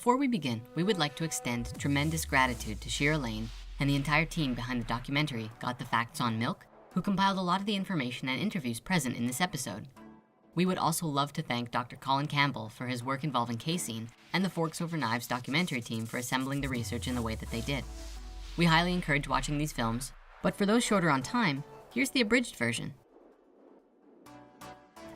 Before we begin, we would like to extend tremendous gratitude to Shira Lane and the entire team behind the documentary Got the Facts on Milk, who compiled a lot of the information and interviews present in this episode. We would also love to thank Dr. Colin Campbell for his work involving casein and the Forks Over Knives documentary team for assembling the research in the way that they did. We highly encourage watching these films, but for those shorter on time, here's the abridged version.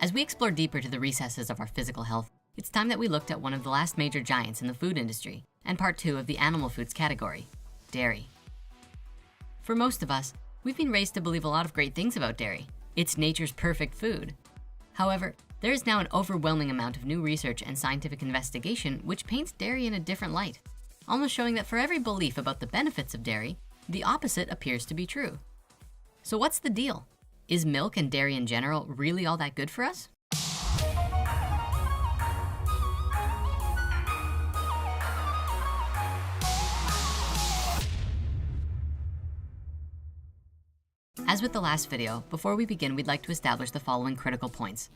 As we explore deeper to the recesses of our physical health, it's time that we looked at one of the last major giants in the food industry and part 2 of the animal foods category, dairy. For most of us, we've been raised to believe a lot of great things about dairy. It's nature's perfect food. However, there is now an overwhelming amount of new research and scientific investigation which paints dairy in a different light, almost showing that for every belief about the benefits of dairy, the opposite appears to be true. So what's the deal? Is milk and dairy in general really all that good for us? As with the last video, before we begin, we'd like to establish the following critical points.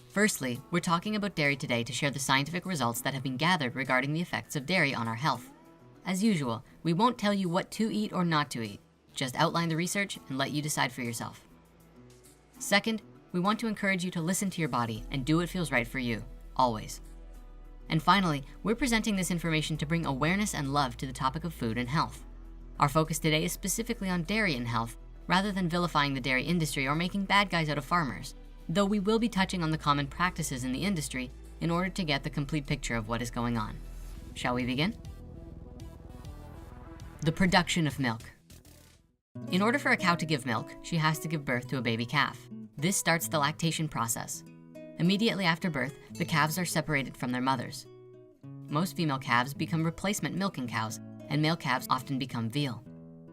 Firstly, we're talking about dairy today to share the scientific results that have been gathered regarding the effects of dairy on our health. As usual, we won't tell you what to eat or not to eat, just outline the research and let you decide for yourself. Second, we want to encourage you to listen to your body and do what feels right for you, always. And finally, we're presenting this information to bring awareness and love to the topic of food and health. Our focus today is specifically on dairy and health, rather than vilifying the dairy industry or making bad guys out of farmers, though we will be touching on the common practices in the industry in order to get the complete picture of what is going on. Shall we begin? The production of milk. In order for a cow to give milk, she has to give birth to a baby calf. This starts the lactation process. Immediately after birth, the calves are separated from their mothers. Most female calves become replacement milking cows, and male calves often become veal.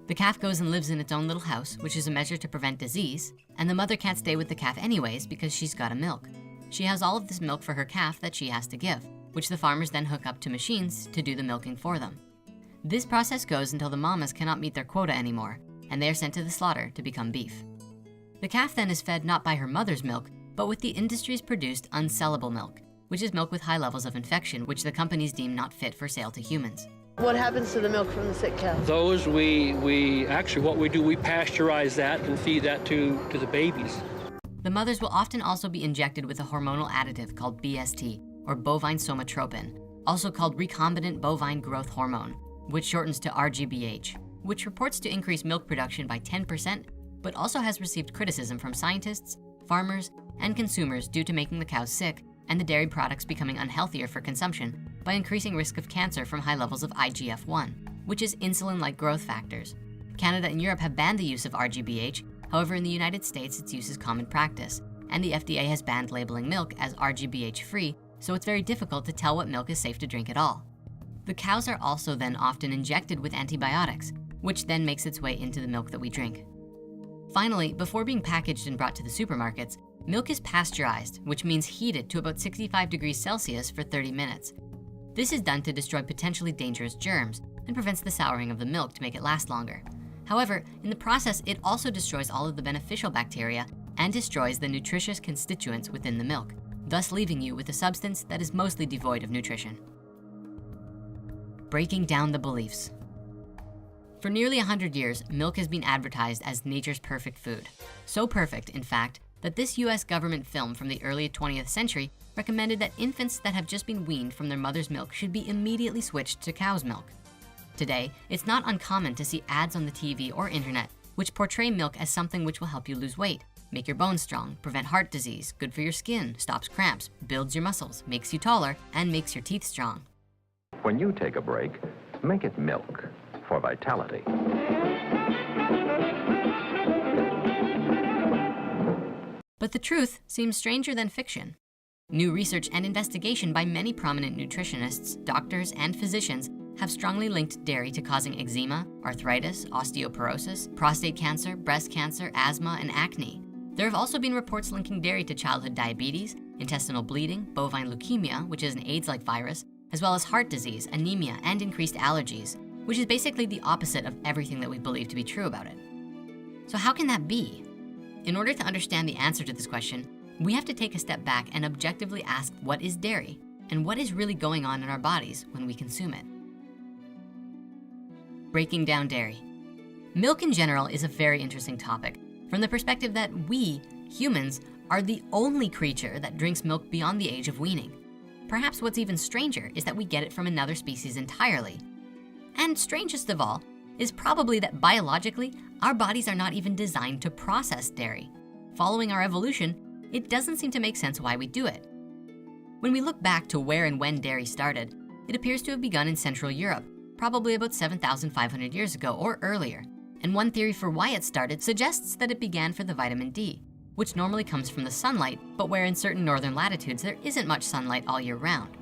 The calf goes and lives in its own little house, which is a measure to prevent disease, and the mother can't stay with the calf anyways because she's gotta milk. She has all of this milk for her calf that she has to give, which the farmers then hook up to machines to do the milking for them. This process goes until the mamas cannot meet their quota anymore, and they are sent to the slaughter to become beef. The calf then is fed not by her mother's milk, but with the industry's produced unsellable milk, which is milk with high levels of infection, which the companies deem not fit for sale to humans. What happens to the milk from the sick cow? Those we actually, what we do, we pasteurize that and feed that to the babies. The mothers will often also be injected with a hormonal additive called BST, or bovine somatropin, also called recombinant bovine growth hormone, which shortens to RGBH, which reports to increase milk production by 10%, but also has received criticism from scientists, farmers, and consumers due to making the cows sick and the dairy products becoming unhealthier for consumption by increasing risk of cancer from high levels of IGF-1, which is insulin-like growth factors. Canada and Europe have banned the use of RGBH. However, in the United States, its use is common practice, and the FDA has banned labeling milk as RGBH-free, so it's very difficult to tell what milk is safe to drink at all. The cows are also then often injected with antibiotics, which then makes its way into the milk that we drink. Finally, before being packaged and brought to the supermarkets, milk is pasteurized, which means heated to about 65 degrees Celsius for 30 minutes. This is done to destroy potentially dangerous germs and prevents the souring of the milk to make it last longer. However, in the process, it also destroys all of the beneficial bacteria and destroys the nutritious constituents within the milk, thus leaving you with a substance that is mostly devoid of nutrition. Breaking down the beliefs. For nearly 100 years, milk has been advertised as nature's perfect food. So perfect, in fact, that this US government film from the early 20th century recommended that infants that have just been weaned from their mother's milk should be immediately switched to cow's milk. Today, it's not uncommon to see ads on the TV or internet which portray milk as something which will help you lose weight, make your bones strong, prevent heart disease, good for your skin, stops cramps, builds your muscles, makes you taller, and makes your teeth strong. When you take a break, make it milk for vitality. But the truth seems stranger than fiction. New research and investigation by many prominent nutritionists, doctors, and physicians have strongly linked dairy to causing eczema, arthritis, osteoporosis, prostate cancer, breast cancer, asthma, and acne. There have also been reports linking dairy to childhood diabetes, intestinal bleeding, bovine leukemia, which is an AIDS-like virus, as well as heart disease, anemia, and increased allergies, which is basically the opposite of everything that we believe to be true about it. So how can that be? In order to understand the answer to this question, we have to take a step back and objectively ask, what is dairy? and what is really going on in our bodies when we consume it. Breaking down dairy. Milk in general is a very interesting topic from the perspective that we, humans, are the only creature that drinks milk beyond the age of weaning. Perhaps what's even stranger is that we get it from another species entirely. And strangest of all is probably that biologically, our bodies are not even designed to process dairy. Following our evolution, it doesn't seem to make sense why we do it. When we look back to where and when dairy started, it appears to have begun in Central Europe, probably about 7,500 years ago or earlier. And one theory for why it started suggests that it began for the vitamin D, which normally comes from the sunlight, but where in certain northern latitudes there isn't much sunlight all year round.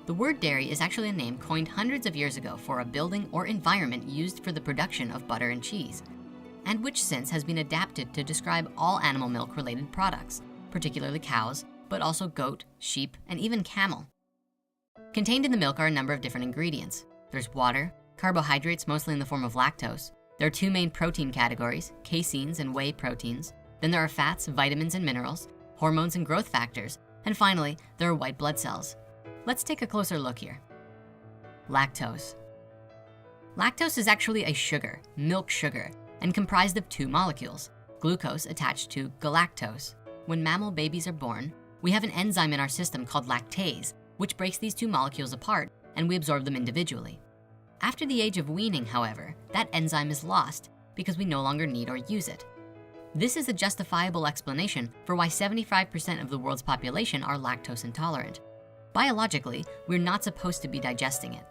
The word dairy is actually a name coined hundreds of years ago for a building or environment used for the production of butter and cheese, and which since has been adapted to describe all animal milk related products, particularly cows, but also goat, sheep, and even camel. Contained in the milk are a number of different ingredients. There's water, carbohydrates mostly in the form of lactose. There are two main protein categories, caseins and whey proteins. Then there are fats, vitamins and minerals, hormones and growth factors, and finally, there are white blood cells. Let's take a closer look here. Lactose. Lactose is actually a sugar, milk sugar, and comprised of two molecules, glucose attached to galactose. When mammal babies are born, we have an enzyme in our system called lactase, which breaks these two molecules apart, and we absorb them individually. After the age of weaning, however, that enzyme is lost because we no longer need or use it. This is a justifiable explanation for why 75% of the world's population are lactose intolerant. Biologically, we're not supposed to be digesting it.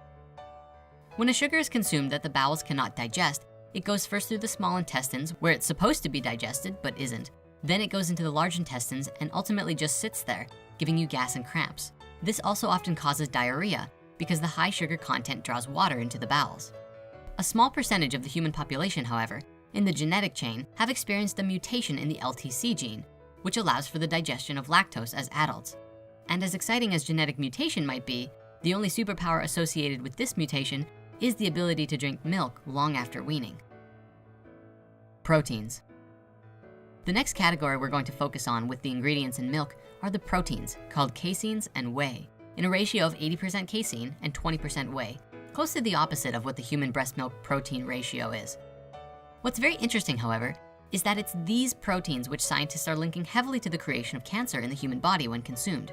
When a sugar is consumed that the bowels cannot digest, it goes first through the small intestines where it's supposed to be digested but isn't. Then it goes into the large intestines and ultimately just sits there, giving you gas and cramps. This also often causes diarrhea because the high sugar content draws water into the bowels. A small percentage of the human population, however, in the genetic chain have experienced a mutation in the LTC gene, which allows for the digestion of lactose as adults. And as exciting as genetic mutation might be, the only superpower associated with this mutation is the ability to drink milk long after weaning. Proteins. The next category we're going to focus on with the ingredients in milk are the proteins, called caseins and whey, in a ratio of 80% casein and 20% whey, close to the opposite of what the human breast milk protein ratio is. What's very interesting, however, is that it's these proteins which scientists are linking heavily to the creation of cancer in the human body when consumed.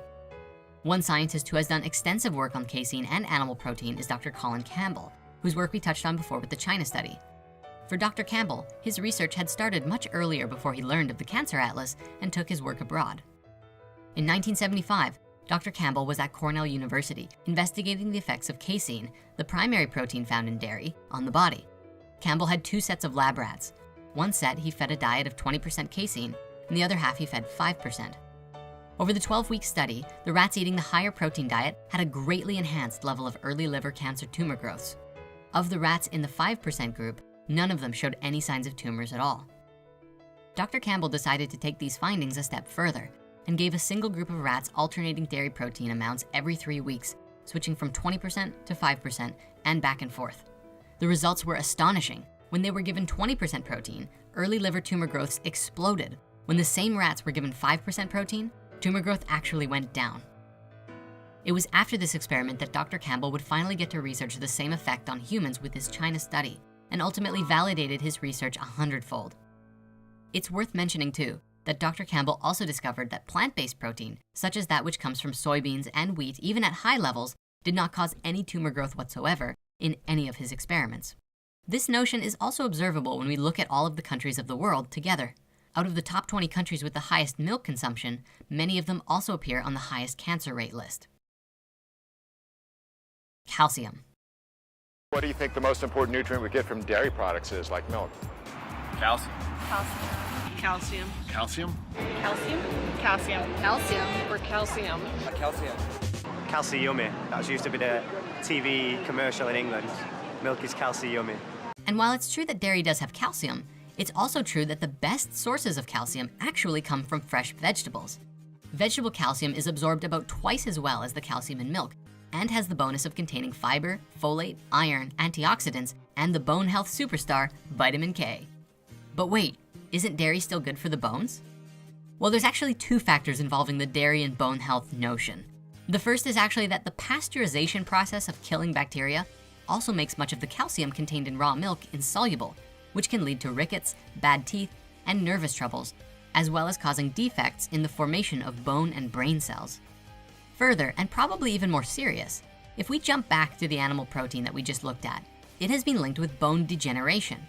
One scientist who has done extensive work on casein and animal protein is Dr. Colin Campbell, whose work we touched on before with the China study. For Dr. Campbell, his research had started much earlier before he learned of the Cancer Atlas and took his work abroad. In 1975, Dr. Campbell was at Cornell University investigating the effects of casein, the primary protein found in dairy, on the body. Campbell had two sets of lab rats. One set he fed a diet of 20% casein, and the other half he fed 5%. Over the 12-week study, the rats eating the higher protein diet had a greatly enhanced level of early liver cancer tumor growths. Of the rats in the 5% group, none of them showed any signs of tumors at all. Dr. Campbell decided to take these findings a step further and gave a single group of rats alternating dairy protein amounts every 3 weeks, switching from 20% to 5% and back and forth. The results were astonishing. When they were given 20% protein, early liver tumor growths exploded. When the same rats were given 5% protein, tumor growth actually went down. It was after this experiment that Dr. Campbell would finally get to research the same effect on humans with his China study, and ultimately validated his research 100-fold. It's worth mentioning too, that Dr. Campbell also discovered that plant-based protein, such as that which comes from soybeans and wheat, even at high levels, did not cause any tumor growth whatsoever in any of his experiments. This notion is also observable when we look at all of the countries of the world together. Out of the top 20 countries with the highest milk consumption, many of them also appear on the highest cancer rate list. Calcium. What do you think the most important nutrient we get from dairy products is, like milk? Calcium. Calcium. Calcium? Calcium? Calcium. Calcium. Or calcium. Calcium. Calcium. That used to be the TV commercial in England. Milk is calcium. And while it's true that dairy does have calcium, it's also true that the best sources of calcium actually come from fresh vegetables. Vegetable calcium is absorbed about twice as well as the calcium in milk and has the bonus of containing fiber, folate, iron, antioxidants, and the bone health superstar, vitamin K. But wait, isn't dairy still good for the bones? Well, there's actually two factors involving the dairy and bone health notion. The first is actually that the pasteurization process of killing bacteria also makes much of the calcium contained in raw milk insoluble, which can lead to rickets, bad teeth, and nervous troubles, as well as causing defects in the formation of bone and brain cells. Further, and probably even more serious, if we jump back to the animal protein that we just looked at, it has been linked with bone degeneration.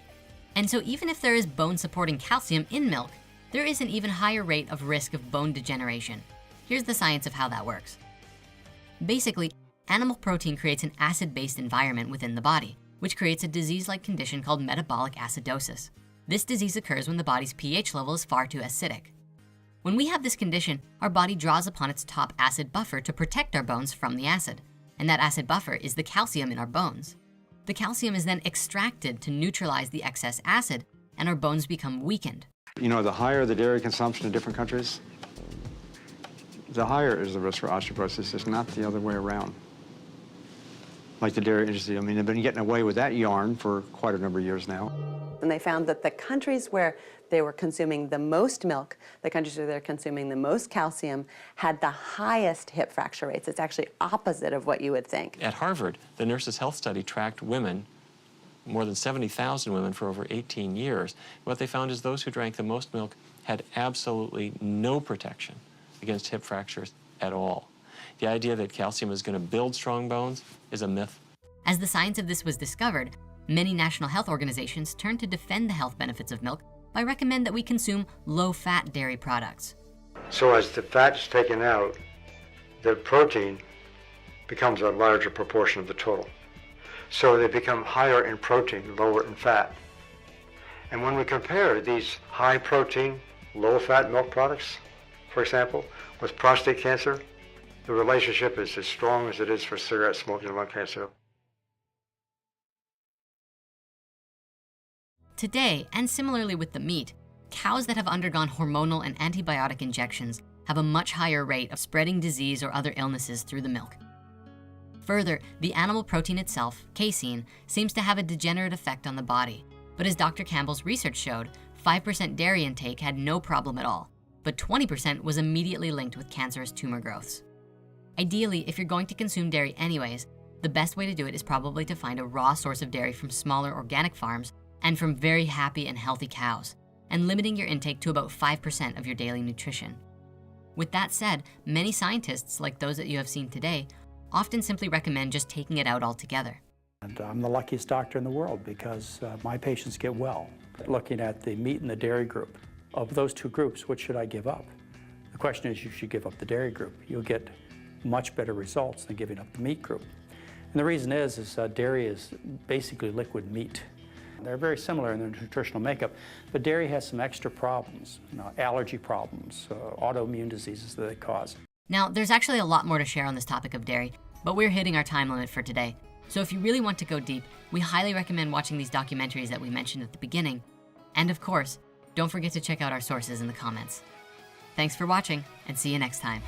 And so even if there is bone supporting calcium in milk, there is an even higher rate of risk of bone degeneration. Here's the science of how that works. Basically, animal protein creates an acid-based environment within the body, which creates a disease-like condition called metabolic acidosis. This disease occurs when the body's pH level is far too acidic. When we have this condition, our body draws upon its top acid buffer to protect our bones from the acid. And that acid buffer is the calcium in our bones. The calcium is then extracted to neutralize the excess acid, and our bones become weakened. You know, the higher the dairy consumption in different countries, the higher is the risk for osteoporosis. It's not the other way around. Like the dairy industry, I mean, they've been getting away with that yarn for quite a number of years now. And they found that the countries where they were consuming the most milk, the countries where they're consuming the most calcium, had the highest hip fracture rates. It's actually opposite of what you would think. At Harvard, the Nurses' Health Study tracked women, more than 70,000 women for over 18 years. What they found is those who drank the most milk had absolutely no protection against hip fractures at all. The idea that calcium is going to build strong bones is a myth. As the science of this was discovered, many national health organizations turned to defend the health benefits of milk by recommending that we consume low-fat dairy products. So as the fat is taken out, the protein becomes a larger proportion of the total. So they become higher in protein, lower in fat. And when we compare these high protein, low fat milk products, for example, with prostate cancer, the relationship is as strong as it is for cigarette smoking and lung cancer. Today, and similarly with the meat, cows that have undergone hormonal and antibiotic injections have a much higher rate of spreading disease or other illnesses through the milk. Further, the animal protein itself, casein, seems to have a degenerate effect on the body. But as Dr. Campbell's research showed, 5% dairy intake had no problem at all, but 20% was immediately linked with cancerous tumor growths. Ideally, if you're going to consume dairy anyways, the best way to do it is probably to find a raw source of dairy from smaller organic farms and from very happy and healthy cows, and limiting your intake to about 5% of your daily nutrition. With that said, many scientists, like those that you have seen today, often simply recommend just taking it out altogether. And I'm the luckiest doctor in the world because my patients get well. Looking at the meat and the dairy group, of those two groups, what should I give up? The question is, you should give up the dairy group. You'll get much better results than giving up the meat group. And the reason is dairy is basically liquid meat. They're very similar in their nutritional makeup, but dairy has some extra problems, allergy problems, autoimmune diseases that it cause. Now, there's actually a lot more to share on this topic of dairy, but we're hitting our time limit for today. So if you really want to go deep, we highly recommend watching these documentaries that we mentioned at the beginning. And of course, don't forget to check out our sources in the comments. Thanks for watching, and see you next time.